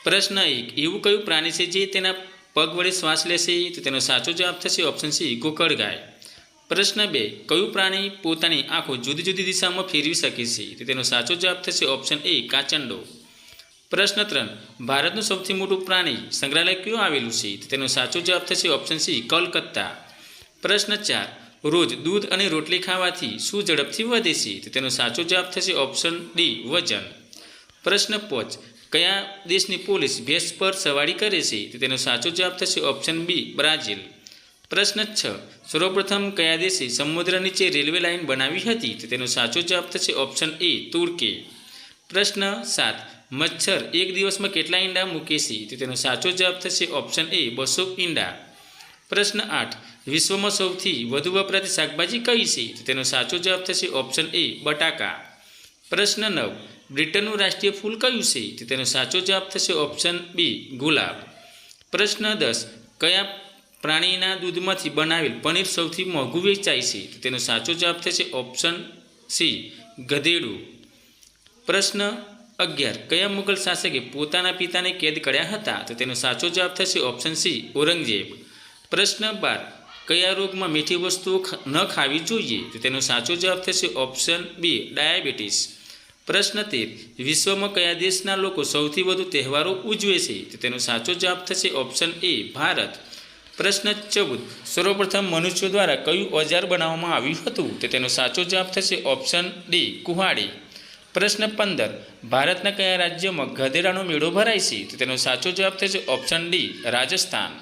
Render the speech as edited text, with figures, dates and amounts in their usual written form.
પ્રશ્ન 1, એવું કયું પ્રાણી છે જે તેના પગ વડે શ્વાસ લેશે? તો તેનો સાચો જવાબ થશે ઓપ્શન સી, ગોકળગાય. પ્રશ્ન 2, કયું પ્રાણી પોતાની આંખો જુદી જુદી દિશામાં ફેરવી શકે છે? તો તેનો સાચો જવાબ થશે ઓપ્શન એ, કાચંડો. પ્રશ્ન 3, ભારતનું સૌથી મોટું પ્રાણી સંગ્રહાલય કયું આવેલું છે? તો તેનો સાચો જવાબ થશે ઓપ્શન સી, કલકત્તા. પ્રશ્ન 4, રોજ દૂધ અને રોટલી ખાવાથી શું ઝડપથી વધે છે? તો તેનો સાચો જવાબ થશે ઓપ્શન ડી, વજન. પ્રશ્ન 5, કયા દેશની પોલીસ ભેંસ પર સવારી કરે છે? તો તેનો સાચો જવાબ થશે ઓપ્શન બી, બ્રાઝિલ. પ્રશ્ન 6, સર્વપ્રથમ કયા દેશે સમુદ્ર નીચે રેલવે લાઇન બનાવી હતી? તો તેનો સાચો જવાબ થશે ઓપ્શન એ, તુર્કી. પ્રશ્ન 7, મચ્છર એક દિવસમાં કેટલા ઈંડા મૂકે છે? તો તેનો સાચો જવાબ થશે ઓપ્શન એ, 200 ઈંડા. પ્રશ્ન 8, વિશ્વમાં સૌથી વધુ વપરાતી શાકભાજી કઈ છે? તો તેનો સાચો જવાબ થશે ઓપ્શન એ, બટાકા. પ્રશ્ન 9, બ્રિટનનું રાષ્ટ્રીય ફૂલ કયું છે? તો તેનો સાચો જવાબ થશે ઓપ્શન બી, ગુલાબ. પ્રશ્ન 10, કયા પ્રાણીના દૂધમાંથી બનાવેલ પનીર સૌથી મોંઘું વેચાય છે? તો તેનો સાચો જવાબ થશે ઓપ્શન સી, ગધેડું. પ્રશ્ન 11, કયા મુગલ શાસકે પોતાના પિતાને કેદ કર્યા હતા? તો તેનો સાચો જવાબ થશે ઓપ્શન સી, ઔરંગઝેબ. પ્રશ્ન 12, કયા રોગમાં મીઠી વસ્તુઓ ન ખાવી જોઈએ? તો તેનો સાચો જવાબ થશે ઓપ્શન બી, ડાયાબિટીસ. પ્રશ્ન 13, વિશ્વમાં કયા દેશના લોકો સૌથી વધુ તહેવારો ઉજવે છે? તો તેનો સાચો જવાબ થશે ઓપ્શન એ, ભારત. પ્રશ્ન 14, સર્વપ્રથમ મનુષ્યો દ્વારા કયું ઓજાર બનાવવામાં આવ્યું હતું? તો તેનો સાચો જવાબ થશે ઓપ્શન ડી, કુહાડી. પ્રશ્ન 15, ભારતના કયા રાજ્યમાં ગધેડાનો મેળો ભરાય છે? તો તેનો સાચો જવાબ થશે ઓપ્શન ડી, રાજસ્થાન.